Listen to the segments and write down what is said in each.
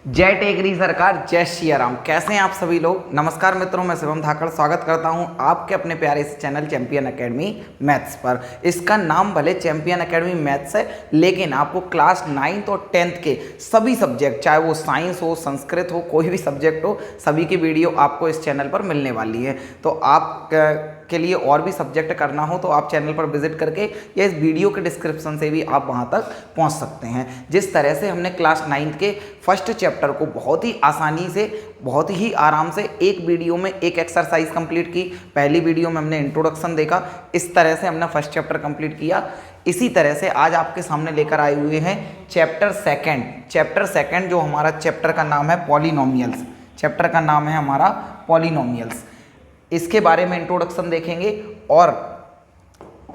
जय टेकरी सरकार, जय श्री राम। कैसे हैं आप सभी लोग। नमस्कार मित्रों, मैं शिवम धाकड़ स्वागत करता हूं आपके अपने प्यारे इस चैनल चैंपियन एकेडमी मैथ्स पर। इसका नाम भले चैंपियन एकेडमी मैथ्स है, लेकिन आपको क्लास 9th और 10th के सभी सब्जेक्ट, चाहे वो साइंस हो, संस्कृत हो, कोई भी सब्जेक्ट हो, सभी की वीडियो आपको इस चैनल पर मिलने वाली है। तो आप के लिए और भी सब्जेक्ट करना हो तो आप चैनल पर विजिट करके या इस वीडियो के डिस्क्रिप्शन से भी आप वहां तक पहुंच सकते हैं। जिस तरह से हमने क्लास 9th के फर्स्ट चैप्टर को बहुत ही आसानी से, बहुत ही आराम से एक वीडियो में एक एक्सरसाइज कंप्लीट की। पहली वीडियो में हमने इंट्रोडक्शन देखा, इस तरह से हमने फर्स्ट चैप्टर कंप्लीट किया। इसी तरह से आज आपके सामने लेकर आए हुए हैं चैप्टर सेकंड जो हमारा चैप्टर का नाम है पॉलिनोमियल्स। चैप्टर का नाम है हमारा पॉलिनोमियल्स। इसके बारे में इंट्रोडक्शन देखेंगे और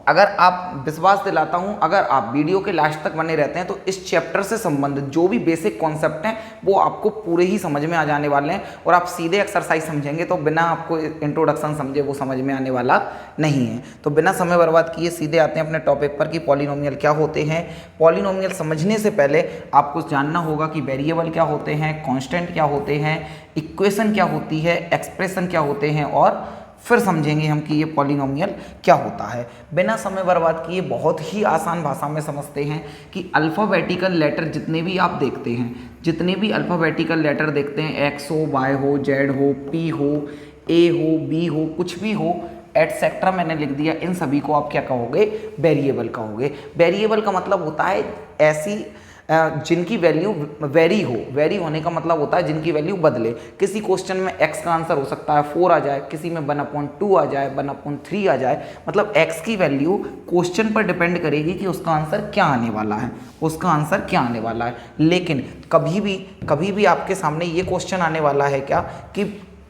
अगर आप, विश्वास दिलाता हूं, अगर आप वीडियो के लास्ट तक बने रहते हैं तो इस चैप्टर से संबंधित जो भी बेसिक कॉन्सेप्ट हैं वो आपको पूरे ही समझ में आ जाने वाले हैं और आप सीधे एक्सरसाइज समझेंगे तो बिना आपको इंट्रोडक्शन समझे वो समझ में आने वाला नहीं है। तो बिना समय बर्बाद किए सीधे आते हैं अपने टॉपिक पर कि पॉलिनोमियल क्या होते हैं। पॉलिनोमियल समझने से पहले आपको जानना होगा कि वेरिएबल क्या होते हैं, कॉन्स्टेंट क्या होते हैं, इक्वेशन क्या होती है, एक्सप्रेशन क्या होते हैं और फिर समझेंगे हम कि ये पॉलिनोमियल क्या होता है। बिना समय बर्बाद किए बहुत ही आसान भाषा में समझते हैं कि अल्फ़ाबेटिकल लेटर जितने भी आप देखते हैं, जितने भी अल्फ़ाबेटिकल लेटर देखते हैं, एक्स हो, वाई हो, जेड हो, पी हो, ए हो, बी हो, कुछ भी हो, एटसेट्रा मैंने लिख दिया, इन सभी को आप क्या कहोगे, वेरिएबल कहोगे। वेरिएबल का मतलब होता है ऐसी जिनकी वैल्यू वेरी हो। वेरी होने का मतलब होता है जिनकी वैल्यू बदले। किसी क्वेश्चन में x का आंसर हो सकता है 4 आ जाए, किसी में 1/2 आ जाए, 1/3 आ जाए। मतलब x की वैल्यू क्वेश्चन पर डिपेंड करेगी कि उसका आंसर क्या आने वाला है, उसका आंसर क्या आने वाला है। लेकिन कभी भी आपके सामने ये क्वेश्चन आने वाला है क्या कि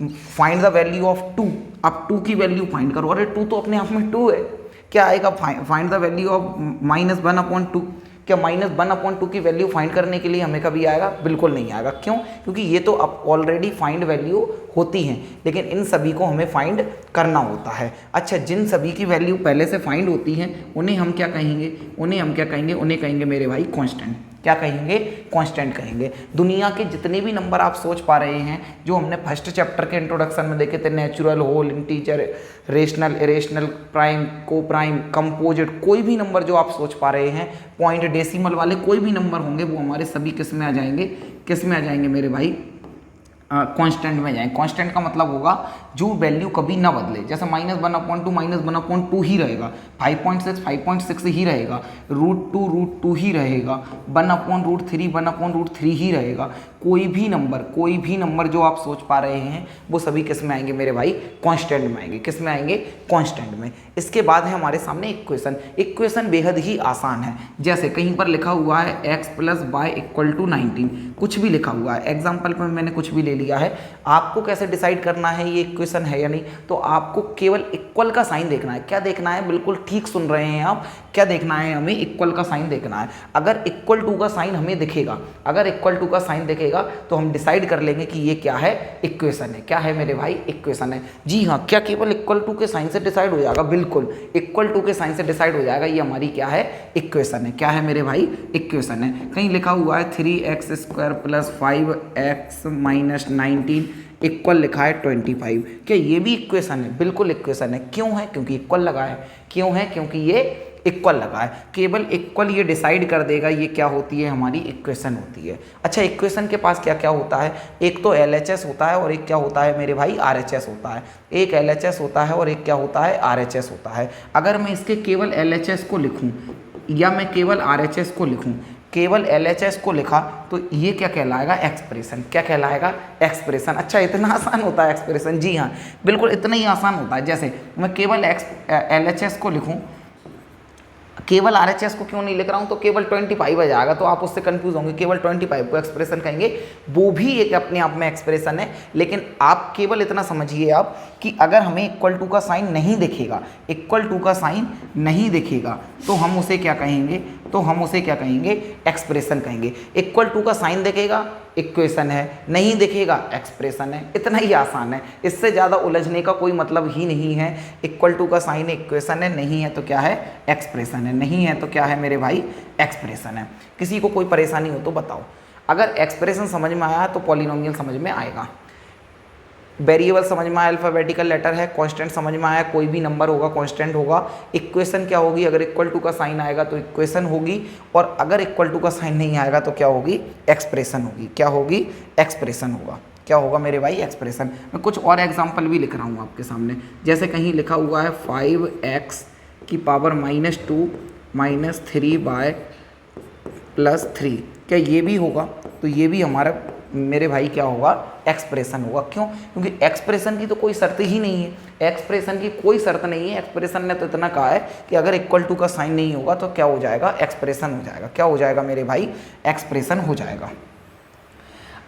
फाइंड द वैल्यू ऑफ 2। आप 2 की वैल्यू फाइंड करो। अरे 2 तो अपने आप में 2 है, क्या आएगा? Find the value of -1/2। क्या -1/2 की वैल्यू फाइंड करने के लिए हमें कभी आएगा? बिल्कुल नहीं आएगा। क्यों? क्योंकि ये तो अब ऑलरेडी फाइंड वैल्यू होती हैं, लेकिन इन सभी को हमें फाइंड करना होता है। अच्छा, जिन सभी की वैल्यू पहले से फाइंड होती हैं उन्हें हम क्या कहेंगे? उन्हें कहेंगे मेरे भाई कांस्टेंट। क्या कहेंगे? कांस्टेंट कहेंगे। दुनिया के जितने भी नंबर आप सोच पा रहे हैं जो हमने फर्स्ट चैप्टर के इंट्रोडक्शन में देखे थे, natural, whole, integer, rational, irrational, prime, coprime, composite, कोई भी नंबर जो आप सोच पा रहे हैं, पॉइंट, डेसिमल वाले कोई भी नंबर होंगे, वो हमारे सभी किस में आ जाएंगे? किस में आ जाएंगे मेरे भाई? कांस्टेंट में जाएंगे। कांस्टेंट का मतलब होगा जो वैल्यू कभी ना बदले। जैसे -1/2 ही रहेगा, 5.6 ही रहेगा, √2 ही रहेगा, 1/√3 ही रहेगा। कोई भी नंबर जो आप सोच पा रहे हैं वो सभी किस में आएंगे मेरे भाई? कांस्टेंट में आएंगे। किस में आएंगे? कांस्टेंट में। इसके बाद है हमारे सामने इक्वेशन बेहद ही आसान है। जैसे कहीं पर लिखा हुआ है x + y = 19, कुछ भी लिखा हुआ है, एग्जाम्पल पर मैंने कुछ भी ले लिया है। आपको कैसे डिसाइड करना है ये इक्वेशन है या नहीं? तो आपको केवल इक्वल का साइन देखना है। क्या देखना है? बिल्कुल ठीक सुन रहे हैं आप। क्या देखना है? हमें इक्वल का साइन देखना है। अगर =2 का साइन हमें दिखेगा, तो हम डिसाइड कर लेंगे कि ये क्या है? इक्वेशन है। क्या है मेरे भाई? इक्वेशन है। जी हाँ, क्या केवल =2 के साइन से डिसाइड हो जाएगा? बिल्कुल, =2 के साइन से डिसाइड हो जाएगा। ये हमारी क्या है? इक्वेशन है। क्या है मेरे भाई? इक्वेशन है। कहीं लिखा हुआ है 3x² + 5x - 19 इक्वल लिखा है 25। क्या ये भी इक्वेशन है? बिल्कुल इक्वेशन है। क्यों है? क्योंकि इक्वल लगा है। क्यों है? क्योंकि ये इक्वल लगा है। केवल इक्वल ये डिसाइड कर देगा ये क्या होती है? हमारी इक्वेशन होती है। अच्छा, इक्वेशन के पास क्या क्या होता है? एक तो LHS होता है और एक क्या होता है मेरे भाई? RHS होता है। एक LHS होता है और एक क्या होता है? RHS होता है। अगर मैं इसके केवल LHS को लिखूं या मैं केवल RHS को लिखूं, केवल LHS को लिखा तो ये क्या कहलाएगा? एक्सप्रेशन। क्या कहलाएगा? एक्सप्रेशन। अच्छा, इतना आसान होता है एक्सप्रेशन? जी हाँ, बिल्कुल इतना ही आसान होता है। जैसे मैं केवल LHS को लिखूं, केवल RHS को क्यों नहीं लिख रहा हूं, तो केवल 25 आ जाएगा, तो आप उससे कंफ्यूज होंगे। केवल 25 को एक्सप्रेशन कहेंगे, वो भी एक अपने आप में एक्सप्रेशन है। लेकिन आप केवल इतना समझिए आप कि अगर हमें =2 का साइन नहीं दिखेगा, =2 का साइन नहीं दिखेगा, तो हम उसे क्या कहेंगे? तो हम उसे क्या कहेंगे, एक्सप्रेशन कहेंगे। इक्वल टू का साइन दिखेगा, इक्वेशन है, नहीं दिखेगा, एक्सप्रेशन है। इतना ही आसान है, इससे ज़्यादा उलझने का कोई मतलब ही नहीं है। इक्वल टू का साइन है, इक्वेशन है, नहीं है तो क्या है, एक्सप्रेशन है, नहीं है तो क्या है मेरे भाई, एक्सप्रेशन है। किसी को कोई परेशानी हो तो बताओ। अगर एक्सप्रेशन समझ में आया तो पॉलिनोमियल समझ में आएगा। वेरिएबल समझ में आया, अल्फ़ाबेटिकल लेटर है, कांस्टेंट समझ में आया, कोई भी नंबर होगा कांस्टेंट होगा। इक्वेशन क्या होगी, अगर इक्वल टू का साइन आएगा तो इक्वेशन होगी, और अगर इक्वल टू का साइन नहीं आएगा तो क्या होगी, एक्सप्रेशन होगी। क्या होगी, एक्सप्रेशन होगा। क्या होगा मेरे भाई, एक्सप्रेशन। मैं कुछ और एग्जाम्पल भी लिख रहा हूँ आपके सामने। जैसे कहीं लिखा हुआ है 5x की पावर -2 -3/+3, क्या ये भी होगा, तो ये भी हमारा मेरे भाई क्या होगा, एक्सप्रेशन होगा। क्यों, क्योंकि एक्सप्रेशन की तो कोई शर्त ही नहीं है, एक्सप्रेशन की कोई शर्त नहीं है। एक्सप्रेशन ने तो इतना कहा है कि अगर इक्वल टू का साइन नहीं होगा तो क्या हो जाएगा, एक्सप्रेशन हो जाएगा। क्या हो जाएगा मेरे भाई, एक्सप्रेशन हो जाएगा।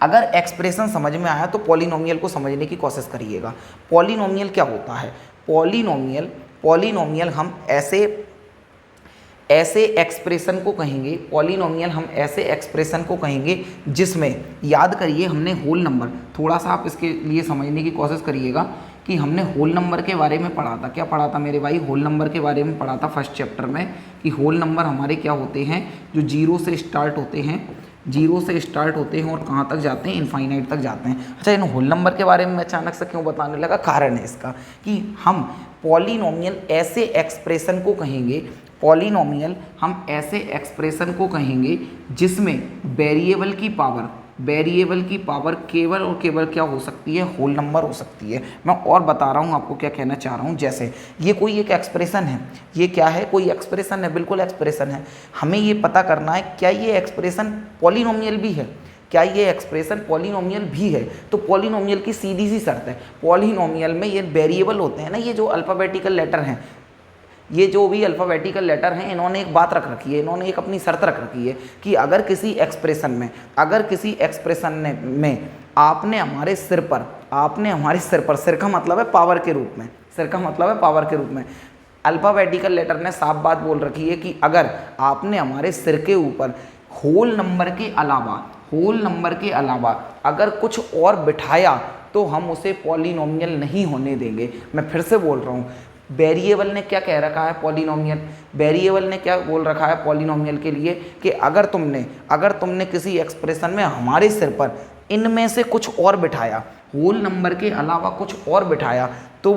अगर एक्सप्रेशन समझ में आया तो पॉलिनोमियल को समझने की कोशिश करिएगा। पॉलिनोमियल क्या होता है, पॉलिनोमियल हम ऐसे एक्सप्रेशन को कहेंगे, पॉलिनोमियल हम ऐसे एक्सप्रेशन को कहेंगे जिसमें, याद करिए हमने होल नंबर, थोड़ा सा आप इसके लिए समझने की कोशिश करिएगा कि हमने होल नंबर के बारे में पढ़ा था। क्या पढ़ा था मेरे भाई, होल नंबर के बारे में पढ़ा था फर्स्ट चैप्टर में, कि होल नंबर हमारे क्या होते हैं, जो जीरो से स्टार्ट होते हैं और कहाँ तक जाते हैं, इनफाइनाइट तक जाते हैं। अच्छा, इन होल नंबर के बारे में अचानक से क्यों बताने लगा, कारण है इसका कि हम पॉलिनोमियल ऐसे एक्सप्रेशन को कहेंगे, पॉलिनोमियल हम ऐसे एक्सप्रेशन को कहेंगे जिसमें वेरिएबल की पावर केवल और केवल क्या हो सकती है, होल नंबर हो सकती है। मैं और बता रहा हूँ आपको क्या कहना चाह रहा हूँ। जैसे ये कोई एक एक्सप्रेशन है, ये क्या है, कोई एक्सप्रेशन है, बिल्कुल एक्सप्रेशन है। हमें ये पता करना है क्या ये एक्सप्रेशन पॉलिनोमियल भी है, क्या ये एक्सप्रेशन पॉलिनोमियल भी है। तो पॉलिनोमियल की सीधी सी शर्त है, पॉलिनोमियल में ये वेरिएबल होते हैं ना, ये जो अल्फ़ाबेटिकल लेटर हैं, ये जो भी अल्फ़ाबेटिकल लेटर हैं, इन्होंने एक बात रख रखी है, इन्होंने एक अपनी शर्त रख रखी है कि अगर किसी एक्सप्रेशन में आपने हमारे सिर पर, सिर का मतलब है पावर के रूप में, अल्फ़ाबेटिकल लेटर ने साफ बात बोल रखी है कि अगर आपने हमारे सिर के ऊपर होल नंबर के अलावा अगर कुछ और बिठाया तो हम उसे पॉलिनोमियल नहीं होने देंगे। मैं फिर से बोल रहा हूँ, वेरिएबल ने क्या कह रखा है, वेरिएबल ने क्या बोल रखा है पॉलिनोमियल के लिए कि अगर तुमने किसी एक्सप्रेशन में हमारे सिर पर इनमें से कुछ और बिठाया, होल नंबर के अलावा कुछ और बिठाया, तो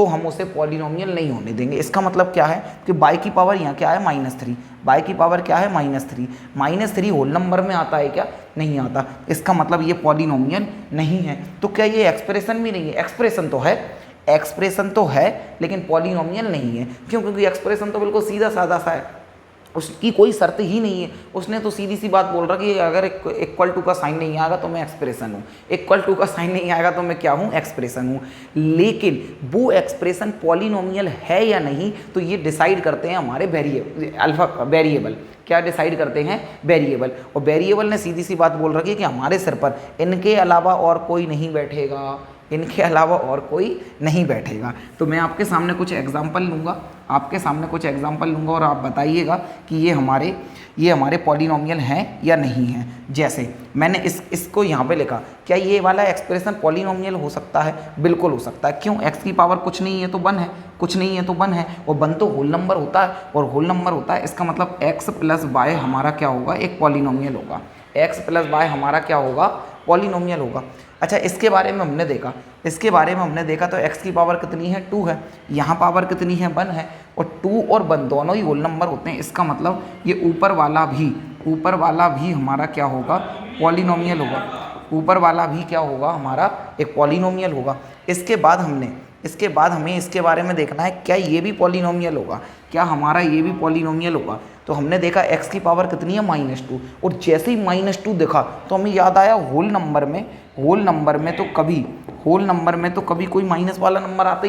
हम उसे पॉलिनोमियल नहीं होने देंगे। इसका मतलब क्या है कि बाई की पावर यहाँ क्या है, -3, बाई की पावर क्या है, -3 होल नंबर में आता है क्या, नहीं आता। इसका मतलब ये पॉलिनोमियल नहीं है। तो क्या ये एक्सप्रेशन भी नहीं है, एक्सप्रेशन तो है लेकिन पॉलिनोमियल नहीं है। क्यों, क्योंकि एक्सप्रेशन तो बिल्कुल सीधा साधा सा है, उसकी कोई शर्त ही नहीं है। उसने तो सीधी सी बात बोल रहा कि अगर इक्वल टू का साइन नहीं आएगा तो मैं एक्सप्रेशन हूँ, इक्वल टू का साइन नहीं आएगा तो मैं क्या हूँ, एक्सप्रेशन हूँ। लेकिन वो एक्सप्रेशन पॉलिनोमियल है या नहीं तो ये डिसाइड करते हैं हमारे वेरिएबल। क्या डिसाइड करते हैं, वेरिएबल। और वेरिएबल ने सीधी सी बात बोल रखी है कि हमारे सिर पर इनके अलावा और कोई नहीं बैठेगा, तो मैं आपके सामने कुछ एग्जांपल लूँगा, और आप बताइएगा कि ये हमारे पॉलिनोमियल हैं या नहीं हैं। जैसे मैंने इसको यहाँ पे लिखा, क्या ये वाला एक्सप्रेशन पॉलिनोमियल हो सकता है, बिल्कुल हो सकता है। क्यों, x की पावर कुछ नहीं है तो 1 है, कुछ नहीं है तो 1 है, और 1 तो होल नंबर होता है, और होल नंबर होता है, इसका मतलब x + y हमारा क्या होगा, एक पॉलिनोमियल होगा। x + y हमारा क्या होगा, पॉलिनोमियल होगा। अच्छा, इसके बारे में हमने देखा तो x की पावर कितनी है, 2 है, यहाँ पावर कितनी है, 1 है, और 2 और 1 दोनों ही होल नंबर होते हैं। इसका मतलब ये ऊपर वाला भी हमारा क्या होगा, पॉलिनोमियल होगा, ऊपर वाला भी क्या होगा, हमारा एक पॉलिनोमियल होगा। इसके बाद हमें इसके बारे में देखना है, क्या ये भी पॉलिनोमियल होगा, क्या हमारा ये भी पॉलिनोमियल होगा। तो हमने देखा x की पावर कितनी है, -2, और जैसे ही -2 देखा तो हमें याद आया होल नंबर में तो कभी कोई माइनस वाला नंबर आता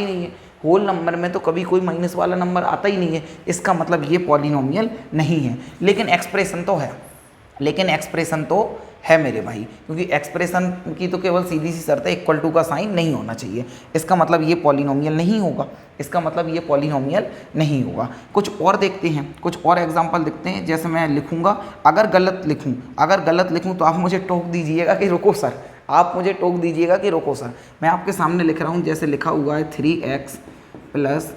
ही नहीं है, इसका मतलब ये पॉलिनोमियल नहीं है। लेकिन एक्सप्रेशन तो है मेरे भाई, क्योंकि एक्सप्रेशन की तो केवल सीधी सी शर्त है इक्वल टू का साइन नहीं होना चाहिए। इसका मतलब ये पॉलिनोमियल नहीं होगा, इसका मतलब ये पॉलिनोमियल नहीं होगा। कुछ और देखते हैं, कुछ और एग्जांपल देखते हैं। जैसे मैं लिखूंगा, अगर गलत लिखूं तो आप मुझे टोक दीजिएगा कि रुको सर, आप मुझे टोक दीजिएगा कि रुको सर। मैं आपके सामने लिख रहा हूँ, जैसे लिखा हुआ है 3x +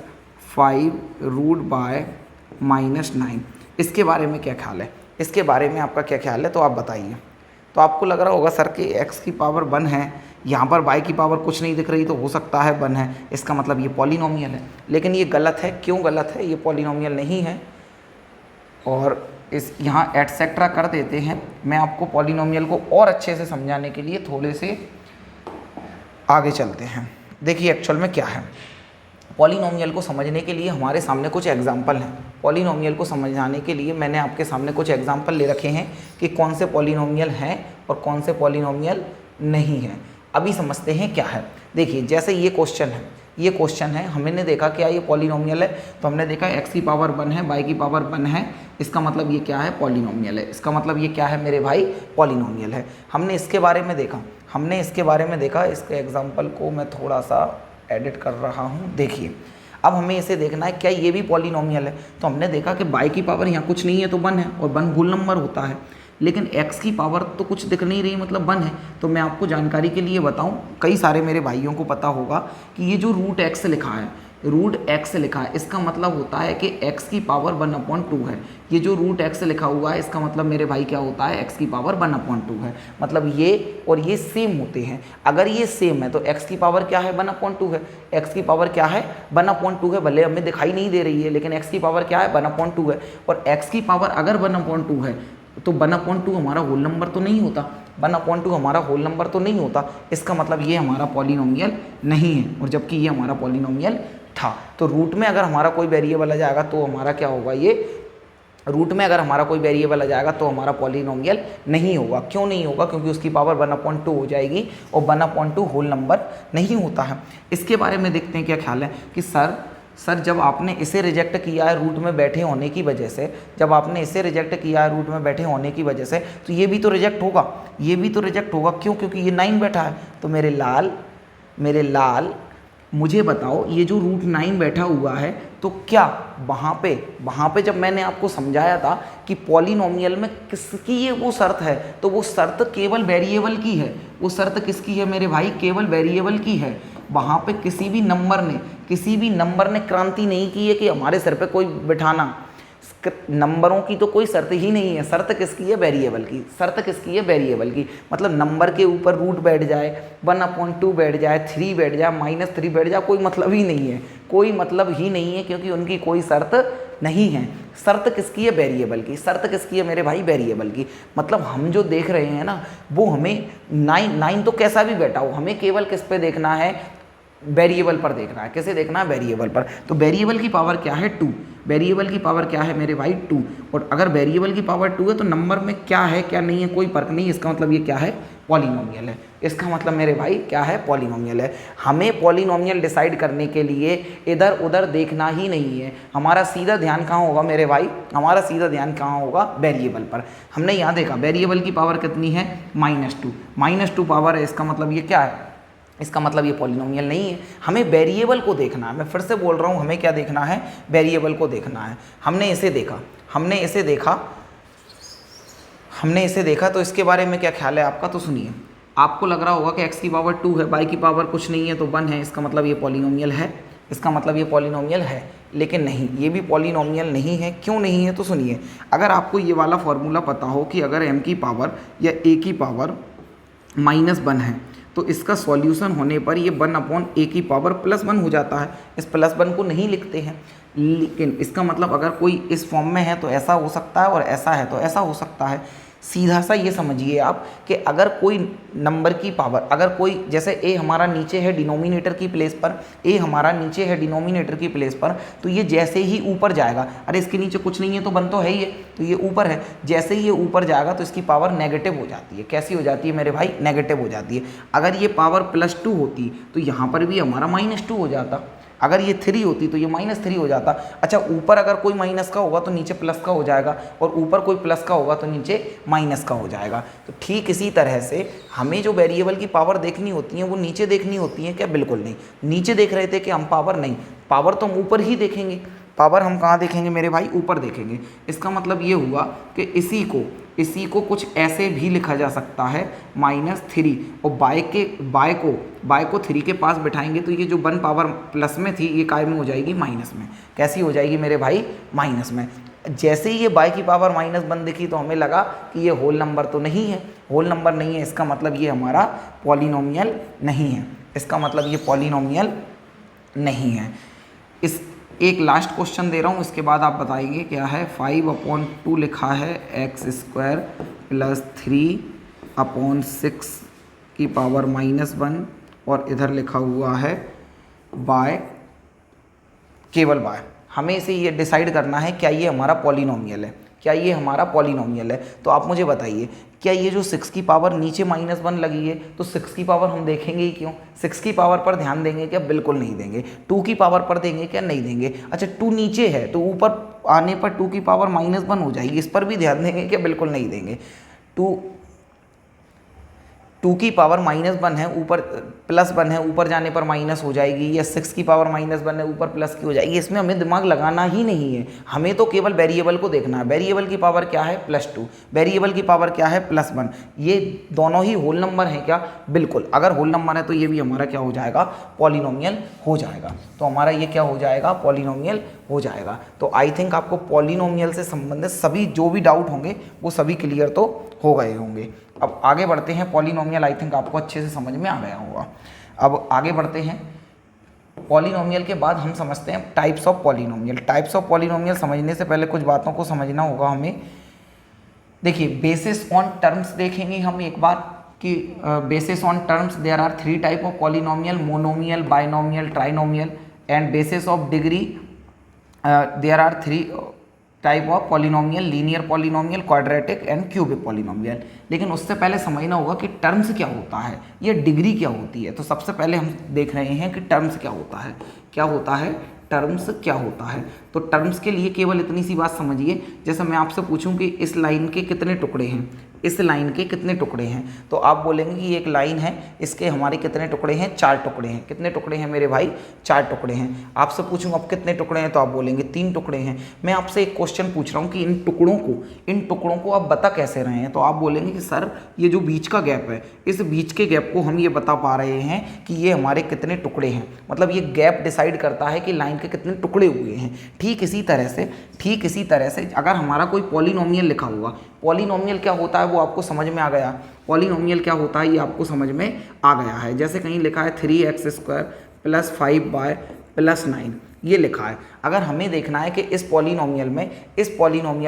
5 √/-9। इसके बारे में क्या ख्याल है, इसके बारे में आपका क्या ख्याल है, तो आप बताइए। तो आपको लग रहा होगा सर कि x की पावर 1 है, यहाँ पर y की पावर कुछ नहीं दिख रही, तो हो सकता है 1 है, इसका मतलब ये पॉलिनोमियल है। लेकिन ये गलत है। क्यों गलत है? ये पॉलिनोमियल नहीं है। और इस यहाँ एटसेट्रा कर देते हैं। मैं आपको पॉलिनोमियल को और अच्छे से समझाने के लिए थोड़े से आगे चलते हैं। देखिए एक्चुअल में क्या है। पॉलिनोमियल को समझने के लिए हमारे सामने कुछ एग्जाम्पल हैं। पॉलिनोमियल को समझाने के लिए मैंने आपके सामने कुछ एग्जाम्पल ले रखे हैं कि कौन से पॉलिनोमियल हैं और कौन से पॉलिनोमियल नहीं हैं। अभी समझते हैं क्या है। देखिए जैसे ये क्वेश्चन है, हमने देखा क्या ये पॉलिनोमियल है, तो हमने देखा x की पावर 1 है, y की पावर 1 है, इसका मतलब ये क्या है? पॉलिनोमियल है। इसका मतलब ये क्या है मेरे भाई? पॉलिनोमियल है। हमने इसके बारे में देखा, इसके एग्जाम्पल को मैं थोड़ा सा एडिट कर रहा हूँ। देखिए अब हमें इसे देखना है, क्या ये भी पॉलिनोमियल है? तो हमने देखा कि y की पावर यहाँ कुछ नहीं है तो 1 है, और 1 होल नंबर होता है। लेकिन x की पावर तो कुछ दिख नहीं रही, मतलब 1 है। तो मैं आपको जानकारी के लिए बताऊं, कई सारे मेरे भाइयों को पता होगा कि ये जो √x लिखा है, इसका मतलब होता है कि x की पावर 1/2 है। ये जो √x लिखा हुआ है, इसका मतलब मेरे भाई क्या होता है? x की पावर 1/2 है। मतलब ये और ये सेम होते हैं। अगर ये सेम है तो x की पावर क्या है? 1/2 है। x की पावर क्या है? 1/2 है। भले हमें दिखाई नहीं दे रही है, लेकिन x की पावर क्या है? 1/2 है। और x की पावर अगर 1/2 है तो 1/2 हमारा होल नंबर तो नहीं होता, 1/2 हमारा होल नंबर तो नहीं होता। इसका मतलब ये हमारा पॉलिनोमियल नहीं है, और जबकि ये हमारा पॉलिनोमियल था। तो रूट में अगर हमारा कोई वेरिएबल आ जाएगा तो हमारा क्या होगा? तो हमारा पॉलिनोमियल नहीं होगा। क्यों नहीं होगा? क्योंकि उसकी पावर 1/2 हो जाएगी, और 1/2 होल नंबर नहीं होता है। इसके बारे में देखते हैं क्या ख्याल है कि सर जब आपने इसे रिजेक्ट किया है रूट में बैठे होने की वजह से, तो ये भी तो रिजेक्ट होगा। क्यों? क्योंकि ये 9 बैठा है। तो मेरे लाल मुझे बताओ, ये जो √9 बैठा हुआ है, तो क्या वहाँ पे जब मैंने आपको समझाया था कि पॉलिनोमियल में किसकी ये वो शर्त है, तो वो शर्त केवल वेरिएबल की है। वो शर्त किसकी है मेरे भाई? केवल वेरिएबल की है। वहाँ पे किसी भी नंबर ने क्रांति नहीं की है कि हमारे सर पे कोई बिठाना। नंबरों की तो कोई शर्त ही नहीं है। शर्त किसकी है? वेरिएबल की। मतलब नंबर के ऊपर रूट बैठ जाए, 1/2 बैठ जाए, 3 बैठ जाए, -3 बैठ जाए, कोई मतलब ही नहीं है, क्योंकि उनकी कोई शर्त नहीं है। शर्त किसकी है? वेरिएबल की। शर्त किसकी है मेरे भाई? वेरिएबल की। मतलब हम जो देख रहे हैं ना, वो हमें 9 तो कैसा भी बैठा हो, हमें केवल किस पे देखना है? वेरिएबल पर देखना है। कैसे देखना है? वेरिएबल पर। तो वेरिएबल की पावर क्या है? 2। वेरिएबल की पावर क्या है मेरे भाई? 2। और अगर वेरिएबल की पावर 2 है तो नंबर में क्या है क्या नहीं है कोई फर्क नहीं। इसका मतलब ये क्या है? पॉलिनोमियल है। इसका मतलब मेरे भाई क्या है? पॉलिनोमियल है। हमें पॉलिनोमियल डिसाइड करने के लिए इधर उधर देखना ही नहीं है। हमारा सीधा ध्यान कहाँ होगा मेरे भाई? वेरिएबल पर। हमने यहाँ देखा वेरिएबल की पावर कितनी है? -2 पावर है। इसका मतलब ये क्या है? इसका मतलब ये पॉलिनोमियल नहीं है। हमें वेरिएबल को देखना है। मैं फिर से बोल रहा हूँ, हमें क्या देखना है? वेरिएबल को देखना है। हमने इसे देखा तो इसके बारे में क्या ख्याल है आपका? तो सुनिए, आपको लग रहा होगा कि x की पावर 2 है, y की पावर कुछ नहीं है तो 1 है। इसका मतलब ये पॉलिनोमियल है। लेकिन नहीं, ये भी पॉलिनोमियल नहीं है। क्यों नहीं है? तो सुनिए, अगर आपको ये वाला फॉर्मूला पता हो कि अगर m की पावर या a की पावर -1 है, तो इसका सॉल्यूशन होने पर ये 1/a की पावर +1 हो जाता है। इस +1 को नहीं लिखते हैं, लेकिन इसका मतलब अगर कोई इस फॉर्म में है तो ऐसा हो सकता है, और ऐसा है तो ऐसा हो सकता है। सीधा सा ये समझिए आप कि अगर कोई नंबर की पावर, अगर कोई जैसे a हमारा नीचे है डिनोमिनेटर की प्लेस पर, तो ये जैसे ही ऊपर जाएगा, अरे इसके नीचे कुछ नहीं है तो 1 तो है ही है, तो ये ऊपर है। जैसे ही ये ऊपर जाएगा तो इसकी पावर नेगेटिव हो जाती है। कैसी हो जाती है मेरे भाई? नेगेटिव हो जाती है। अगर ये पावर +2 होती तो यहाँ पर भी हमारा -2 हो जाता। अगर ये 3 होती तो ये -3 हो जाता। अच्छा, ऊपर अगर कोई माइनस का होगा तो नीचे प्लस का हो जाएगा, और ऊपर कोई प्लस का होगा तो नीचे माइनस का हो जाएगा। तो ठीक इसी तरह से हमें जो वेरिएबल की पावर देखनी होती है वो नीचे देखनी होती है क्या? बिल्कुल नहीं। नीचे देख रहे थे कि हम पावर, नहीं, पावर तो हम ऊपर ही देखेंगे। पावर हम कहाँ देखेंगे मेरे भाई? ऊपर देखेंगे। इसका मतलब ये हुआ कि इसी को कुछ ऐसे भी लिखा जा सकता है -3, और बाय को 3 के पास बैठाएंगे तो ये जो 1 पावर प्लस में थी ये काय में हो जाएगी? माइनस में। कैसी हो जाएगी मेरे भाई? माइनस में। जैसे ही ये बाय की पावर -1 दिखी तो हमें लगा कि ये होल नंबर तो नहीं है, होल नंबर नहीं है, इसका मतलब ये हमारा पॉलिनोमियल नहीं है, इसका मतलब ये पॉलिनोमियल नहीं है। इस एक लास्ट क्वेश्चन दे रहा हूँ, इसके बाद आप बताएंगे क्या है। 5/2 लिखा है x² + 3/6 की पावर -1, और इधर लिखा हुआ है बाय, केवल बाय। हमें इसे ये डिसाइड करना है क्या ये हमारा पॉलिनोमियल है, क्या ये हमारा पॉलिनोमियल है। तो आप मुझे बताइए, क्या ये जो 6 की पावर नीचे -1 लगी है तो 6 की पावर हम देखेंगे ही क्यों? 6 की पावर पर ध्यान देंगे क्या? बिल्कुल नहीं देंगे। 2 की पावर पर देंगे क्या? नहीं देंगे। अच्छा, 2 नीचे है तो ऊपर आने पर 2 की पावर -1 हो जाएगी, इस पर भी ध्यान देंगे क्या? बिल्कुल नहीं देंगे। 2 की पावर -1 है, ऊपर +1 है, ऊपर जाने पर माइनस हो जाएगी, या 6 की पावर -1 है, ऊपर प्लस की हो जाएगी। इसमें हमें दिमाग लगाना ही नहीं है, हमें तो केवल वेरिएबल को देखना है। वेरिएबल की पावर क्या है? +2। वेरिएबल की पावर क्या है? +1। ये दोनों ही होल नंबर हैं क्या? बिल्कुल। अगर होल नंबर है तो ये भी हमारा क्या हो जाएगा? पॉलिनोमियल हो जाएगा। तो हमारा ये क्या हो जाएगा? पॉलिनोमियल हो जाएगा। तो आई थिंक आपको पॉलिनोमियल से संबंधित सभी जो भी डाउट होंगे वो सभी क्लियर तो हो गए होंगे। अब आगे बढ़ते हैं। पॉलिनोमियल आई थिंक आपको अच्छे से समझ में आ गया होगा। अब आगे बढ़ते हैं। पॉलिनोमियल के बाद हम समझते हैं types of polynomial. Types of polynomial समझने से पहले कुछ बातों को समझना होगा हमें। देखिए, बेसिस ऑन टर्म्स देखेंगे हम एक बार कि basis on terms there are 3 type of polynomial: monomial, binomial, trinomial. And basis of degree there are 3 type of polynomial: linear polynomial, quadratic and cubic polynomial. लेकिन उससे पहले समझना होगा कि टर्म्स क्या होता है, ये डिग्री क्या होती है। तो सबसे पहले हम देख रहे हैं कि टर्म्स क्या होता है। क्या होता है? टर्म्स क्या होता है। तो टर्म्स के लिए केवल इतनी सी बात समझिए, जैसे मैं आपसे पूछूं कि इस लाइन के कितने टुकड़े हैं, इस लाइन के कितने टुकड़े हैं, तो आप बोलेंगे कि एक लाइन है, इसके हमारे कितने टुकड़े हैं? 4 टुकड़े हैं। कितने टुकड़े हैं मेरे भाई? 4 टुकड़े हैं। आपसे पूछूं अब कितने टुकड़े हैं, तो आप बोलेंगे 3 टुकड़े हैं। मैं आपसे एक क्वेश्चन पूछ रहा हूं कि इन टुकड़ों को आप बता कैसे रहे हैं, तो आप बोलेंगे कि सर ये जो बीच का गैप है, इस बीच के गैप को हम ये बता पा रहे हैं कि ये हमारे कितने टुकड़े हैं। मतलब ये गैप डिसाइड करता है कि लाइन के कितने टुकड़े हुए हैं। ठीक इसी तरह से अगर हमारा कोई पॉलिनोमियल लिखा हुआ, पॉलिनोमियल क्या होता है वो आपको समझ में आ गया। पॉलिनोमियल क्या होता है ये आपको समझ में आ गया है। जैसे कहीं लिखा है 3x² + 5y + 9, ये लिखा है। अगर हमें देखना है कि इस पॉलिनोमियल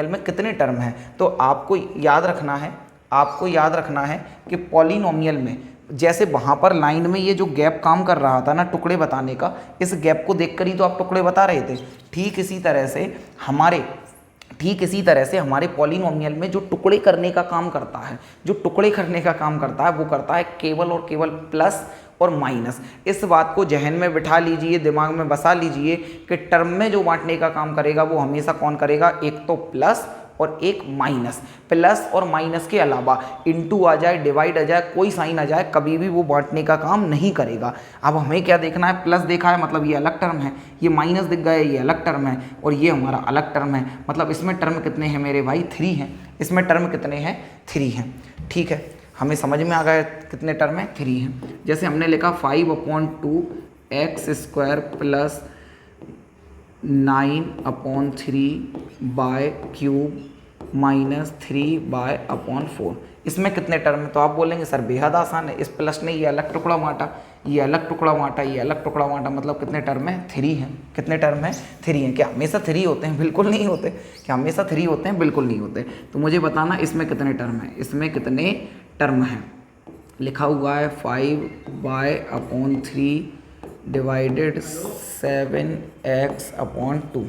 में कितने टर्म हैं, तो आपको याद रखना है कि पॉलिनोमियल में जैसे वहाँ पर लाइन में ये जो गैप काम कर रहा था ना टुकड़े बताने का, इस गैप को देखकर ही तो आप टुकड़े बता रहे थे। ठीक इसी तरह से हमारे पॉलिनोमियल में जो टुकड़े करने का काम करता है, वो करता है केवल और केवल प्लस और माइनस। इस बात को जहन में बिठा लीजिए, दिमाग में बसा लीजिए कि टर्म में जो बांटने का काम करेगा वो हमेशा कौन करेगा? एक तो प्लस और एक माइनस। प्लस और माइनस के अलावा इनटू आ जाए, डिवाइड आ जाए, कोई साइन आ जाए, कभी भी वो बांटने का काम नहीं करेगा। अब हमें क्या देखना है? प्लस देखा है मतलब ये अलग टर्म है, ये माइनस दिख गया ये अलग टर्म है, और ये हमारा अलग टर्म है। मतलब इसमें टर्म कितने हैं मेरे भाई? 3 हैं। इसमें टर्म कितने हैं? 3 हैं। ठीक है, हमें समझ में आ गया कितने टर्म हैं? 3 हैं। जैसे हमने लिखा 5/2 x² + 9/3 -3/4। इसमें कितने टर्म है? तो आप बोलेंगे सर बेहद आसान है, इस प्लस ने ये अलग टुकड़ा बांटा, ये अलग टुकड़ा बांटा, मतलब कितने टर्म है? 3 हैं। कितने टर्म है? 3 हैं। क्या हमेशा 3 होते हैं? बिल्कुल नहीं होते। क्या हमेशा 3 होते हैं? बिल्कुल नहीं होते। तो मुझे बताना इसमें कितने टर्म है, इसमें कितने टर्म हैं। लिखा हुआ है 5/3 / 7x/2।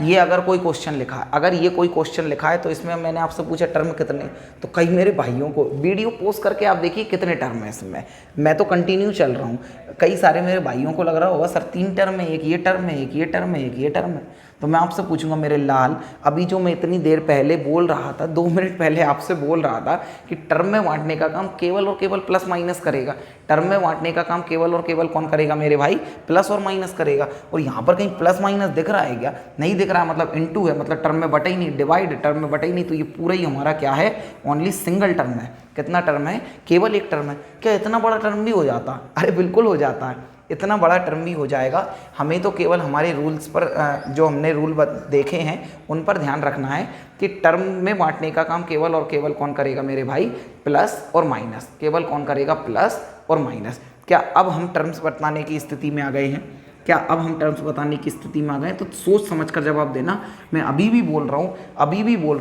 ये अगर कोई क्वेश्चन लिखा है, अगर ये कोई क्वेश्चन लिखा है तो इसमें मैंने आपसे पूछा टर्म कितने, तो कई मेरे भाइयों को वीडियो पोस्ट करके आप देखिए कितने टर्म है इसमें, मैं तो कंटिन्यू चल रहा हूँ। कई सारे मेरे भाइयों को लग रहा होगा सर 3 टर्म है, एक ये टर्म है, एक ये टर्म है, एक ये टर्म है। तो मैं आपसे पूछूंगा मेरे लाल, अभी जो मैं इतनी देर पहले बोल रहा था, 2 मिनट पहले आपसे बोल रहा था कि टर्म में बांटने का काम केवल और केवल प्लस माइनस करेगा। टर्म में बांटने का काम केवल और केवल कौन करेगा मेरे भाई? प्लस और माइनस करेगा। और यहाँ पर कहीं प्लस माइनस दिख रहा है क्या? नहीं दिख रहा है, मतलब इनटू है, मतलब टर्म में बटा ही नहीं, डिवाइड टर्म में बटा ही नहीं। तो ये पूरा ही हमारा क्या है? ओनली सिंगल टर्म है। कितना टर्म है? केवल एक टर्म है। क्या इतना बड़ा टर्म भी हो जाता? अरे बिल्कुल हो जाता है, इतना बड़ा टर्म भी हो जाएगा। हमें तो केवल हमारे रूल्स पर जो हमने रूल देखे हैं उन पर ध्यान रखना है कि टर्म में बांटने का काम केवल और केवल कौन करेगा मेरे भाई? प्लस और माइनस। केवल कौन करेगा? प्लस और माइनस। क्या अब हम टर्म्स बताने की स्थिति में आ गए हैं? क्या अब हम टर्म्स बताने की स्थिति में आ गए? तो सोच समझ कर जवाब देना। मैं अभी भी बोल रहा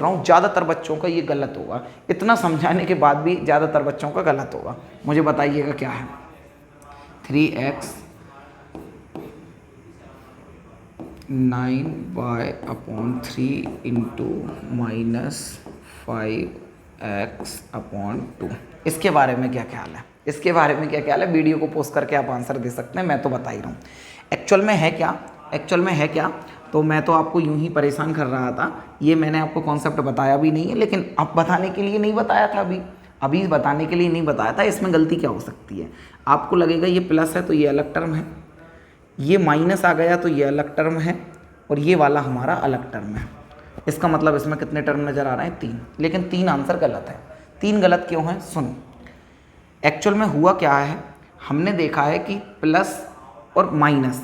हूँ ज़्यादातर बच्चों का ये गलत होगा। इतना समझाने के बाद भी ज़्यादातर बच्चों का गलत होगा। मुझे बताइएगा क्या है? 3x 9y/3 into -5x/2। इसके बारे में क्या ख्याल है? इसके बारे में क्या ख्याल है? वीडियो को पोस्ट करके आप आंसर दे सकते हैं, मैं तो बता ही रहा हूँ। एक्चुअल में है क्या? तो मैं तो आपको यूं ही परेशान कर रहा था। ये मैंने आपको कॉन्सेप्ट बताया भी नहीं है, लेकिन अब बताने के लिए नहीं बताया था। अभी बताने के लिए नहीं बताया था। इसमें गलती क्या हो सकती है? आपको लगेगा ये प्लस है तो ये अलग टर्म है, ये माइनस आ गया तो ये अलग टर्म है, और ये वाला हमारा अलग टर्म है। इसका मतलब इसमें कितने टर्म नज़र आ रहे हैं? 3। लेकिन 3 आंसर गलत है। 3 गलत क्यों है? सुनो, एक्चुअल में हुआ क्या है, हमने देखा है कि प्लस और माइनस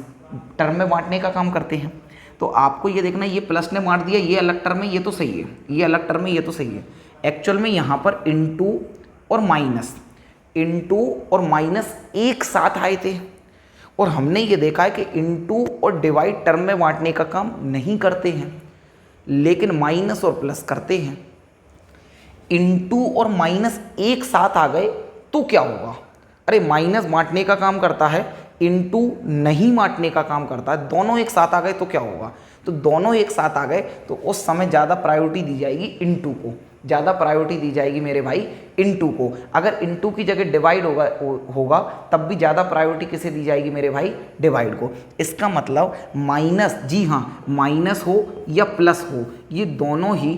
टर्म में बांटने का काम करते हैं। तो आपको ये देखना, ये प्लस ने बांट दिया, ये अलग टर्म है, ये तो सही है, ये अलग टर्म है, ये तो सही है। एक्चुअल में यहाँ पर इंटू और माइनस एक साथ आए थे, और हमने ये देखा है कि इंटू और डिवाइड टर्म में बांटने का काम नहीं करते हैं, लेकिन माइनस और प्लस करते हैं। इंटू और माइनस एक साथ आ गए तो क्या होगा? अरे माइनस बांटने का काम करता है, इंटू नहीं बांटने का काम करता है। दोनों एक साथ आ गए तो क्या होगा? तो दोनों एक साथ आ गए तो उस समय ज़्यादा प्रायोरिटी दी जाएगी इंटू को, ज़्यादा प्रायोरिटी दी जाएगी मेरे भाई इंटू को। अगर इंटू की जगह डिवाइड होगा तब भी ज़्यादा प्रायोरिटी किसे दी जाएगी मेरे भाई? डिवाइड को। इसका मतलब माइनस, जी हाँ, माइनस हो या प्लस हो, ये दोनों ही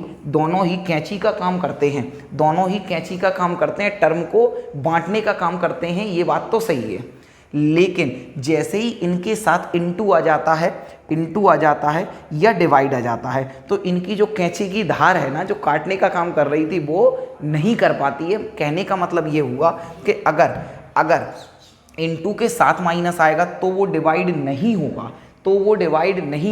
कैंची का काम करते हैं, दोनों ही कैंची का काम करते हैं, टर्म को बांटने का काम करते हैं। ये बात तो सही है, लेकिन जैसे ही इनके साथ इंटू आ जाता है या डिवाइड आ जाता है, तो इनकी जो कैंची की धार है ना, जो काटने का काम कर रही थी, वो नहीं कर पाती है। कहने का मतलब ये हुआ कि अगर इंटू के साथ माइनस आएगा तो वो डिवाइड नहीं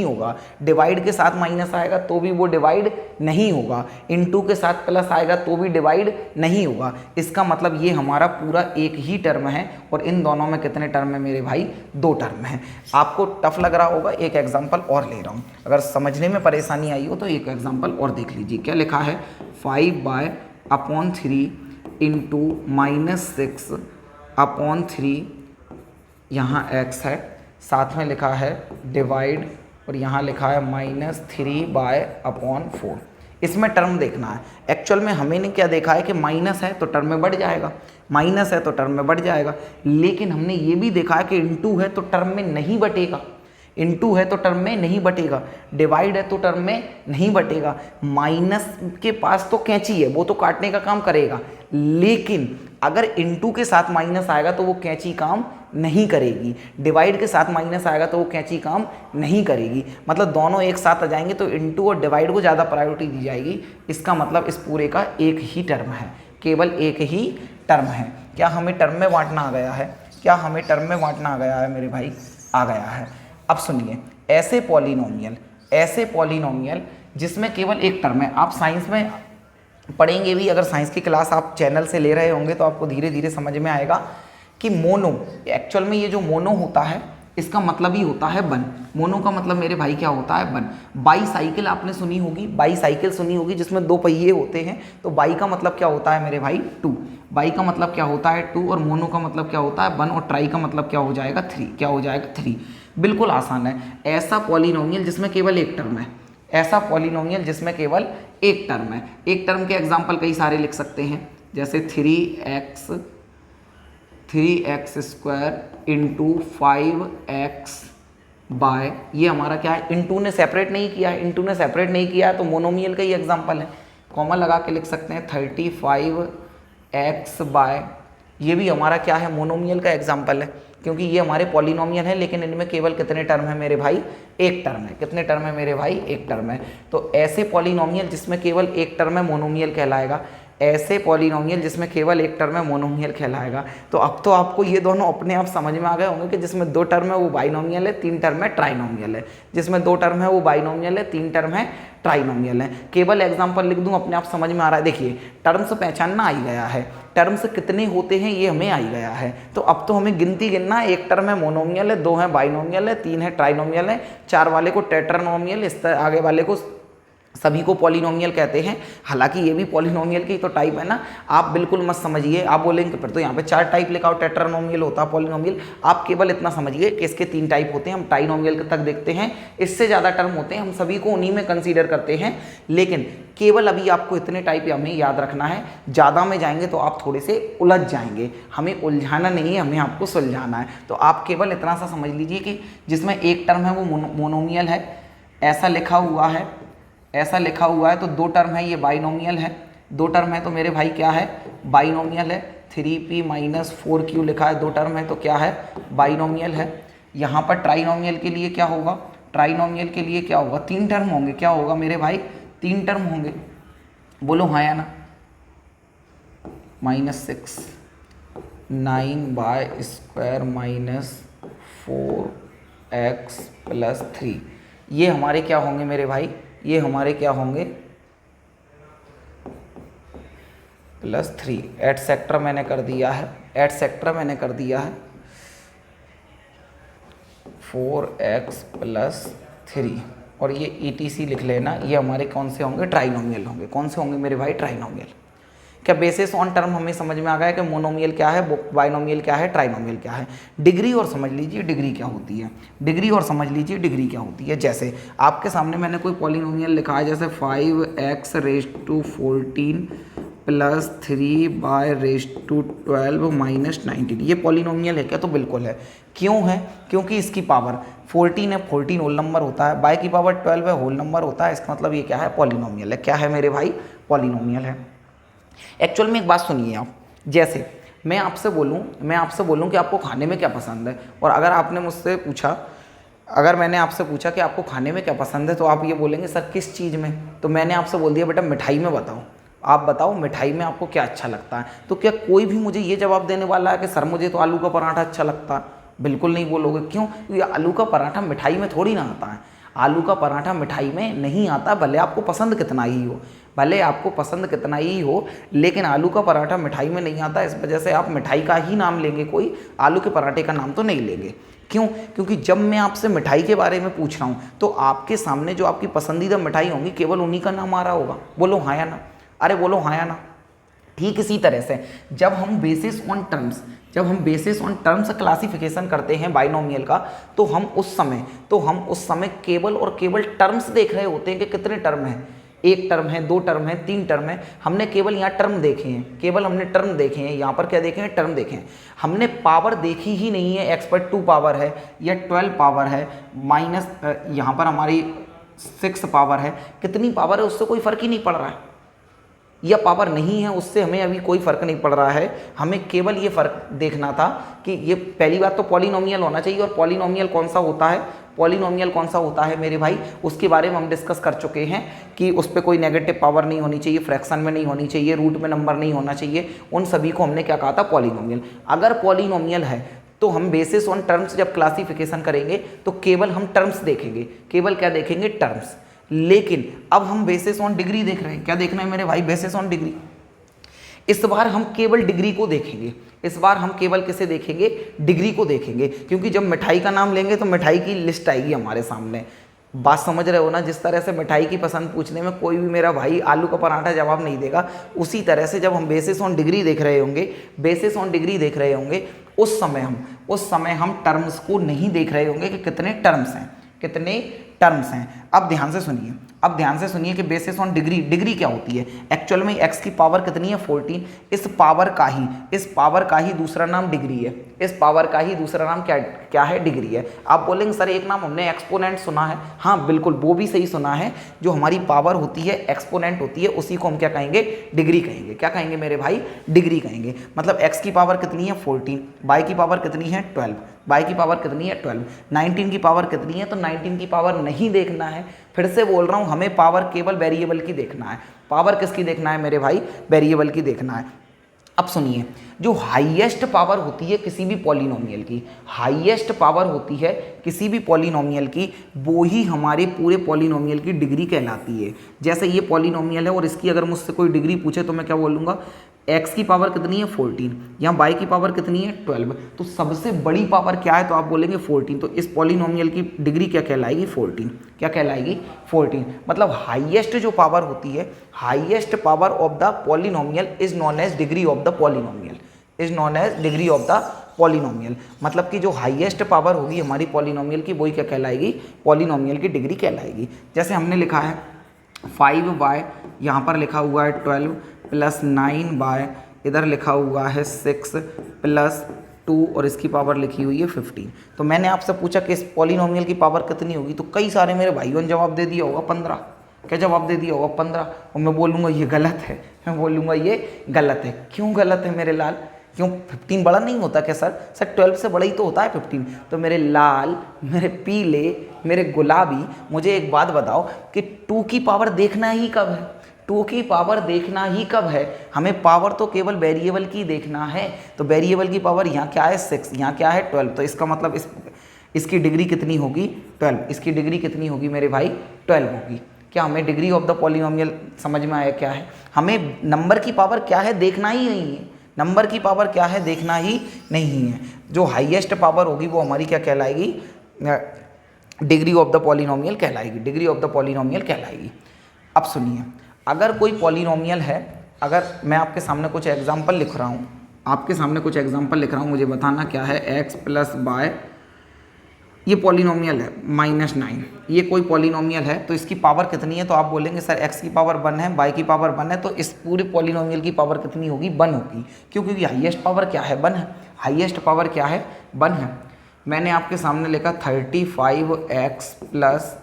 होगा, डिवाइड के साथ माइनस आएगा तो भी वो डिवाइड नहीं होगा, इंटू के साथ प्लस आएगा तो भी डिवाइड नहीं होगा। इसका मतलब ये हमारा पूरा एक ही टर्म है, और इन दोनों में कितने टर्म है मेरे भाई? 2 टर्म है। आपको टफ लग रहा होगा, एक एग्जांपल और ले रहा हूँ। अगर समझने में परेशानी आई हो तो एक एग्जांपल और देख लीजिए। क्या लिखा है? 5/3 इंटू -6/3, यहाँ x है, साथ में लिखा है डिवाइड, और यहाँ लिखा है -3/4। इसमें टर्म देखना है। एक्चुअल में हमें ने क्या देखा है कि माइनस है तो टर्म में बढ़ जाएगा, लेकिन हमने ये भी देखा है कि इंटू है तो टर्म में नहीं बटेगा, डिवाइड है तो टर्म में नहीं बटेगा। माइनस के पास तो कैंची है, वो तो काटने का काम करेगा, लेकिन अगर इंटू के साथ माइनस आएगा तो वो कैंची काम नहीं करेगी, डिवाइड के साथ माइनस आएगा तो वो कैंची काम नहीं करेगी। मतलब दोनों एक साथ आ जाएंगे तो इंटू और डिवाइड को ज़्यादा प्रायोरिटी दी जाएगी। इसका मतलब इस पूरे का एक ही टर्म है, केवल एक ही टर्म है। क्या हमें टर्म में बांटना आ गया है? मेरे भाई आ गया है। अब सुनिए, ऐसे पॉलिनोमियल जिसमें केवल एक टर्म है, आप साइंस में पढ़ेंगे भी, अगर साइंस की क्लास आप चैनल से ले रहे होंगे तो आपको धीरे धीरे समझ में आएगा कि मोनो, एक्चुअल में ये जो मोनो होता है इसका मतलब ही होता है वन। मोनो का मतलब मेरे भाई क्या होता है? वन। बाईसाइकिल आपने सुनी होगी, जिसमें 2 पहिए होते हैं, तो बाई का मतलब क्या होता है मेरे भाई? 2। बाई का मतलब क्या होता है? 2, और मोनो का मतलब क्या होता है? 1, और ट्राई का मतलब क्या हो जाएगा? 3। क्या हो जाएगा? 3। बिल्कुल आसान है। ऐसा पॉलिनोमियल जिसमें केवल एक टर्म है, ऐसा पॉलिनोमियल जिसमें केवल एक टर्म है। एक टर्म के एग्जाम्पल कई सारे लिख सकते हैं, जैसे 3x square into 5x bye, ये हमारा क्या है, इंटू ने सेपरेट नहीं किया है, इंटू ने सेपरेट नहीं किया तो मोनोमियल का ही एग्जाम्पल है, कॉमा लगा के लिख सकते हैं 35x बाय, ये भी हमारा क्या है, मोनोमियल का एग्जाम्पल है, क्योंकि ये हमारे पॉलिनोमियल है लेकिन इनमें केवल कितने टर्म है मेरे भाई, एक टर्म है। कितने टर्म है मेरे भाई, एक टर्म है। तो ऐसे पॉलिनोमियल जिसमें केवल एक टर्म है मोनोमियल कहलाएगा, ऐसे पॉलिनोमियल जिसमें केवल एक टर्म है मोनोमियल कहलाएगा। तो अब तो आपको ये दोनों अपने आप समझ में आ गए होंगे कि जिसमें दो टर्म है वो बाइनोमियल है, तीन टर्म है ट्राइनोमियल है, जिसमें दो टर्म है वो बाइनोमियल है, तीन टर्म है ट्राइनोमियल है। केवल एग्जांपल लिख दूं, अपने आप समझ में आ रहा है। देखिए टर्म्स पहचानना आ गया है, टर्म्स कितने होते हैं ये हमें आ गया है। तो अब तो हमें गिनती गिनना, एक टर्म है मोनोमियल है, दो है बाइनोमियल है, तीन है ट्राइनोमियल है, चार वाले को टेट्रानोमियल, इस तरह आगे वाले को सभी को पॉलिनोमियल कहते हैं। हालांकि ये भी पॉलिनोमियल की तो टाइप है ना, आप बिल्कुल मत समझिए, आप बोलेंगे फिर तो यहाँ पे चार टाइप लिखा हो, टेट्रानोमियल होता है पॉलिनोमियल। आप केवल इतना समझिए कि इसके तीन टाइप होते हैं, हम ट्राइनोमियल तक देखते हैं, इससे ज़्यादा टर्म होते हैं, हम सभी को उन्हीं में कंसीडर करते हैं। लेकिन केवल अभी आपको इतने टाइप हमें याद रखना है, ज़्यादा में जाएंगे तो आप थोड़े से उलझ जाएंगे। हमें उलझाना नहीं है, हमें आपको सुलझाना है। तो आप केवल इतना सा समझ लीजिए कि जिसमें एक टर्म है वो मोनोमियल है, ऐसा लिखा हुआ है, ऐसा लिखा हुआ है। तो दो टर्म है ये बाइनोमियल है, दो टर्म है तो मेरे भाई क्या है, बाइनोमियल है। 3p माइनस 4q लिखा है, दो टर्म है तो क्या है, बाइनोमियल है। यहाँ पर ट्राइनोमियल के लिए क्या होगा, ट्राइनोमियल के लिए क्या होगा, तीन टर्म होंगे, क्या होगा मेरे भाई, तीन टर्म होंगे, बोलो हाँ या ना। -6 9 माइनस 4x प्लस 3, ये हमारे क्या होंगे मेरे भाई, ये हमारे क्या होंगे, +3। एटसेट्रा मैंने कर दिया है, एटसेट्रा मैंने कर दिया है। 4x प्लस 3 और ये ETC लिख लेना, ये हमारे कौन से होंगे, ट्राइनोमियल होंगे। कौन से होंगे मेरे भाई, ट्राइनोमियल। क्या बेसिस ऑन टर्म हमें समझ में आ गया कि मोनोमियल क्या है, बाइनोमियल क्या है, ट्राइनोमियल क्या है। डिग्री और समझ लीजिए डिग्री क्या होती है, डिग्री और समझ लीजिए डिग्री क्या होती है। जैसे आपके सामने मैंने कोई पॉलिनोमियल लिखा है, जैसे 5x raise to 14 plus 3/12 minus 19, ये पॉलिनोमियल है क्या, तो बिल्कुल है। क्यों है, क्योंकि इसकी पावर 14 है, 14 होल नंबर होता है, बाय की पावर 12 है, होल नंबर होता है। इसका मतलब ये क्या है, पॉलिनोमियल है। क्या है मेरे भाई, पॉलिनोमियल है। एक्चुअल में एक बात सुनिए आप, जैसे मैं आपसे बोलूं कि आपको खाने में क्या पसंद है, और अगर आपने मुझसे पूछा, अगर मैंने आपसे पूछा कि आपको खाने में क्या पसंद है, तो आप ये बोलेंगे सर किस चीज़ में, तो मैंने आपसे बोल दिया बेटा मिठाई में बताओ, आप बताओ मिठाई में आपको क्या अच्छा लगता है। तो क्या कोई भी मुझे ये जवाब देने वाला है कि सर मुझे तो आलू का पराठा अच्छा लगता है, बिल्कुल नहीं बोलोगे। क्यों, क्योंकि आलू का पराठा मिठाई में थोड़ी ना आता है, आलू का पराठा मिठाई में नहीं आता, भले आपको पसंद कितना ही हो, भले आपको पसंद कितना ही हो, लेकिन आलू का पराठा मिठाई में नहीं आता। इस वजह से आप मिठाई का ही नाम लेंगे, कोई आलू के पराठे का नाम तो नहीं लेंगे। क्यों, क्योंकि जब मैं आपसे मिठाई के बारे में पूछ रहा हूँ तो आपके सामने जो आपकी पसंदीदा मिठाई होंगी केवल उन्हीं का नाम आ रहा होगा। बोलो हाँ या ना, अरे बोलो हाँ या ना। ठीक इसी तरह से जब हम बेसिस ऑन टर्म्स क्लासिफिकेशन करते हैं बाइनोमियल का, तो हम उस समय केवल और केवल टर्म्स देख रहे होते हैं कि कितने टर्म हैं, एक टर्म है, दो टर्म है, तीन टर्म है। हमने केवल यहाँ टर्म देखे हैं, केवल हमने टर्म देखे हैं। यहाँ पर क्या देखे हैं, टर्म देखे हैं। हमने पावर देखी ही नहीं है, x पर 2 पावर है या 12 पावर है, माइनस यहाँ पर हमारी 6 पावर है, कितनी पावर है उससे कोई फर्क ही नहीं पड़ रहा है, या पावर नहीं है उससे हमें अभी कोई फ़र्क नहीं पड़ रहा है। हमें केवल ये फ़र्क देखना था कि ये पहली बात तो पॉलिनोमियल होना चाहिए, और पॉलिनोमियल कौन सा होता है, पॉलिनोमियल कौन सा होता है मेरे भाई, उसके बारे में हम डिस्कस कर चुके हैं कि उस पर कोई नेगेटिव पावर नहीं होनी चाहिए, फ्रैक्शन में नहीं होनी चाहिए, रूट में नंबर नहीं होना चाहिए, उन सभी को हमने क्या कहा था, पॉलिनोमियल। अगर पॉलिनोमियल है तो हम बेसिस ऑन टर्म्स जब क्लासिफिकेशन करेंगे तो केवल हम टर्म्स देखेंगे, केवल क्या देखेंगे, टर्म्स। लेकिन अब हम बेसिस ऑन डिग्री देख रहे हैं, क्या देखना है मेरे भाई, बेसिस ऑन डिग्री। इस बार हम केवल डिग्री को देखेंगे, इस बार हम केवल किसे देखेंगे, डिग्री को देखेंगे, क्योंकि जब मिठाई का नाम लेंगे तो मिठाई की लिस्ट आएगी हमारे सामने। बात समझ रहे हो ना, जिस तरह से मिठाई की पसंद पूछने में कोई भी मेरा भाई आलू का पराठा जवाब नहीं देगा, उसी तरह से जब हम बेसिस ऑन डिग्री देख रहे होंगे, बेसिस ऑन डिग्री देख रहे होंगे, उस समय हम टर्म्स को नहीं देख रहे होंगे कि कितने टर्म्स हैं, कितने टर्म्स हैं। अब ध्यान से सुनिए कि बेसिस ऑन डिग्री क्या होती है। एक्चुअल में x की पावर कितनी है 14, इस पावर का ही दूसरा नाम डिग्री है, इस पावर का ही दूसरा नाम क्या है डिग्री है। आप बोलेंगे सर एक नाम हमने एक्सपोनेंट सुना है, हाँ बिल्कुल वो भी सही सुना है। जो हमारी पावर होती है एक्सपोनेंट होती है उसी को हम क्या कहेंगे डिग्री कहेंगे। क्या कहेंगे मेरे भाई डिग्री कहेंगे। मतलब x की पावर कितनी है 14, y की पावर कितनी है 12, y की पावर कितनी है 12, 19 की पावर कितनी है, तो 19 की पावर नहीं देखना है। फिर से बोल रहा हूँ हमें पावर केवल वेरिएबल की देखना है। पावर किसकी देखना है मेरे भाई वेरिएबल की देखना है। अब सुनिए जो हाईएस्ट पावर होती है किसी भी पॉलिनोमियल की, हाईएस्ट पावर होती है किसी भी पॉलिनोमियल की, वो ही हमारे पूरे पॉलिनोमियल की डिग्री कहलाती है। जैसे ये पॉलिनोमियल है और इसकी अगर मुझसे कोई डिग्री पूछे तो मैं क्या बोलूँगा, x की पावर कितनी है 14, यहाँ y की पावर कितनी है 12, तो सबसे बड़ी पावर क्या है तो आप बोलेंगे 14, तो इस पॉलिनोमियल की डिग्री क्या कहलाएगी 14। क्या कहलाएगी 14। मतलब हाईएस्ट जो पावर होती है, highest power of the polynomial is known as degree of the polynomial, is known as degree of the polynomial. मतलब कि जो हाईएस्ट पावर होगी हमारी पॉलिनोमियल की वही क्या कहलाएगी पॉलिनोमियल की डिग्री कहलाएगी। जैसे हमने लिखा है 5y, यहाँ पर लिखा हुआ है 12 प्लस 9y, इधर लिखा हुआ है 6 प्लस 2 और इसकी पावर लिखी हुई है 15। तो मैंने आपसे पूछा कि इस पॉलिनोमियल की पावर कितनी होगी, तो कई सारे मेरे भाइयों ने जवाब दे दिया होगा 15। क्या जवाब दे दिया होगा 15, और मैं बोलूँगा ये गलत है, मैं बोलूँगा ये गलत है। क्यों गलत है मेरे लाल, क्यों 15 बड़ा नहीं होता क्या सर 12 से बड़ा ही तो होता है 15। तो मेरे लाल, मेरे पीले, मेरे गुलाबी, मुझे एक बात बताओ कि 2 की पावर देखना ही कब है, 2 की पावर देखना ही कब है। हमें पावर तो केवल वेरिएबल की देखना है। तो वेरिएबल की पावर यहाँ क्या है 6, यहाँ क्या है 12, तो इसका मतलब इसकी डिग्री कितनी होगी 12, इसकी डिग्री कितनी होगी मेरे भाई 12 होगी। क्या हमें डिग्री ऑफ द पॉलिनोमियल समझ में आया क्या है। हमें नंबर की पावर क्या है देखना ही नहीं है, नंबर की पावर क्या है देखना ही नहीं है। जो हाईएस्ट पावर होगी वो हमारी क्या कहलाएगी डिग्री ऑफ द पॉलिनोमियल कहलाएगी, डिग्री ऑफ द पॉलिनोमियल कहलाएगी। अब सुनिए अगर कोई पॉलिनोमियल है, अगर मैं आपके सामने कुछ एग्जांपल लिख रहा हूँ, आपके सामने कुछ एग्जांपल लिख रहा हूँ, मुझे बताना क्या है x प्लस y, ये पॉलिनोमियल है -9, ये कोई पॉलिनोमियल है तो इसकी पावर कितनी है, तो आप बोलेंगे सर x की पावर 1 है, y की पावर 1 है, तो इस पूरे पॉलिनोमियल की पावर कितनी होगी 1 होगी। क्यों, क्योंकि हाईएस्ट पावर क्या है 1 है, हाईएस्ट पावर क्या है 1 है। मैंने आपके सामने लिखा 35x प्लस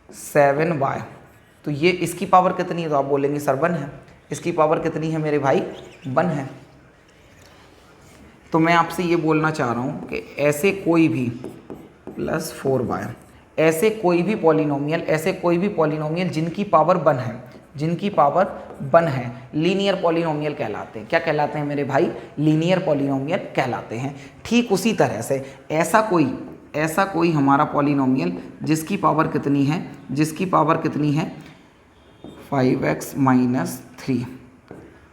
7y, तो ये इसकी पावर कितनी है, तो आप बोलेंगे सर 1 है। इसकी पावर कितनी है मेरे भाई 1 है। तो मैं आपसे ये बोलना चाह रहा हूँ कि ऐसे कोई भी प्लस 4y, ऐसे कोई भी पॉलिनोमियल जिनकी पावर 1 है, जिनकी पावर 1 है, लीनियर पॉलिनोमियल कहलाते हैं। क्या कहलाते हैं मेरे भाई लीनियर पॉलिनोमियल कहलाते हैं। ठीक उसी तरह से ऐसा कोई हमारा पॉलिनोमियल जिसकी पावर कितनी है, जिसकी पावर कितनी है 5x माइनस 3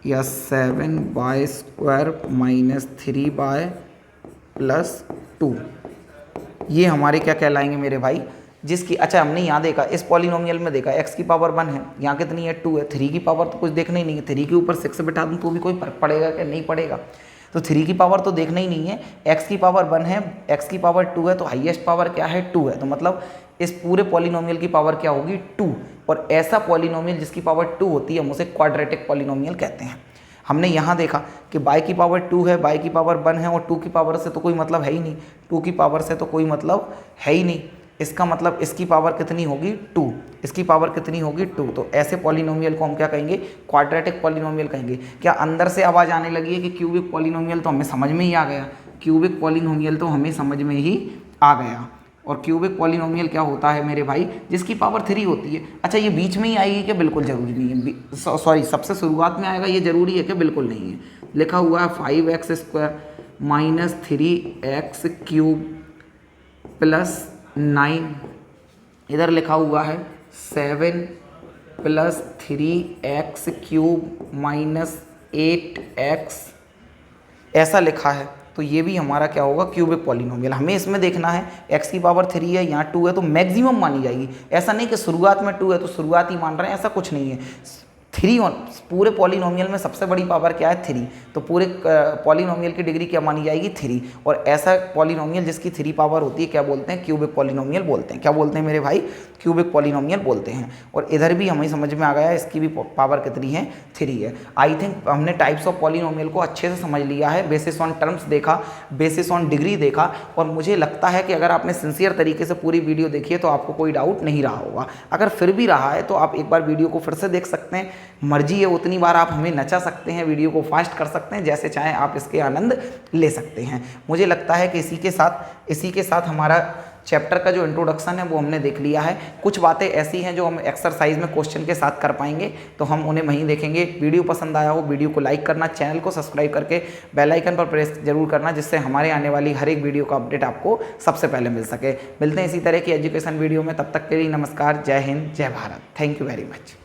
या 7y square minus 3y plus 2, ये हमारे क्या कहलाएंगे मेरे भाई जिसकी, अच्छा हमने यहाँ देखा इस पॉलिनोमियल में देखा x की पावर 1 है, यहाँ कितनी है 2 है, 3 की पावर तो कुछ देखना ही नहीं है, 3 के ऊपर 6 बिठा दूँ तो भी कोई फर्क पड़ेगा क्या, नहीं पड़ेगा। तो 3 की पावर तो देखना ही नहीं है, x की पावर 1 है, x की पावर 2 है, तो हाईएस्ट पावर क्या है 2 है, तो मतलब इस पूरे पॉलिनोमियल की पावर क्या होगी 2। और ऐसा पॉलिनोमियल जिसकी पावर 2 होती है हम उसे क्वाड्रेटिक पॉलिनोमियल कहते हैं। हमने यहाँ देखा कि y की पावर 2 है, y की पावर 1 है और 2 की पावर से तो कोई मतलब है ही नहीं, 2 की पावर से तो कोई मतलब है ही नहीं। इसका मतलब इसकी पावर कितनी होगी 2, इसकी पावर कितनी होगी 2। तो ऐसे पॉलिनोमियल को हम क्या कहेंगे क्वाड्रेटिक पॉलिनोमियल कहेंगे। क्या अंदर से आवाज़ आने लगी है कि क्यूबिक पॉलिनोमियल तो हमें समझ में ही आ गया, क्यूबिक पॉलिनोमियल तो हमें समझ में ही आ गया। और क्यूबिक पॉलिनोमियल क्या होता है मेरे भाई जिसकी पावर 3 होती है। अच्छा ये बीच में ही आएगी क्या, बिल्कुल ज़रूरी नहीं है, सॉरी सबसे शुरुआत में आएगा ये ज़रूरी है क्या, बिल्कुल नहीं है। लिखा हुआ है 5x square minus 3x cube plus 9, इधर लिखा हुआ है 7 plus 3x cube minus 8x, ऐसा लिखा है। तो ये भी हमारा क्या होगा क्यूबिक पॉलिनोमियल। हमें इसमें देखना है x की पावर 3 है, यहाँ 2 है, तो मैक्सिमम मानी जाएगी। ऐसा नहीं कि शुरुआत में 2 है तो शुरुआत ही मान रहे हैं, ऐसा कुछ नहीं है। थ्री पूरे पॉलिनोमियल में सबसे बड़ी पावर क्या है? 3। तो पूरे पॉलिनोमियल की डिग्री क्या मानी जाएगी? 3। और ऐसा पॉलिनोमियल जिसकी 3 पावर होती है क्या बोलते हैं? क्यूबिक पॉलिनोमियल बोलते हैं। क्या बोलते हैं मेरे भाई? क्यूबिक पॉलिनोमियल बोलते हैं। और इधर भी हमें समझ में आ गया इसकी भी पावर कितनी है? 3 है। आई थिंक हमने टाइप्स ऑफ पॉलिनोमियल को अच्छे से समझ लिया है, बेसिस ऑन टर्म्स देखा, बेसिस ऑन डिग्री देखा, और मुझे लगता है कि अगर आपने सिंसियर तरीके से पूरी वीडियो देखी है तो आपको कोई डाउट नहीं रहा होगा। अगर फिर भी रहा है तो आप एक बार वीडियो को फिर से देख सकते हैं, मर्जी है उतनी बार आप हमें नचा सकते हैं, वीडियो को फास्ट कर सकते हैं, जैसे चाहें आप इसके आनंद ले सकते हैं। मुझे लगता है कि इसी के साथ हमारा चैप्टर का जो इंट्रोडक्शन है वो हमने देख लिया है। कुछ बातें ऐसी हैं जो हम एक्सरसाइज में क्वेश्चन के साथ कर पाएंगे, तो हम उन्हें वहीं देखेंगे। वीडियो पसंद आया हो वीडियो को लाइक करना, चैनल को सब्सक्राइब करके बेल आइकन पर प्रेस जरूर करना, जिससे हमारे आने वाली हर एक वीडियो का अपडेट आपको सबसे पहले मिल सके। मिलते हैं इसी तरह की एजुकेशन वीडियो में, तब तक के लिए नमस्कार, जय हिंद, जय Bharat. Thank you very much.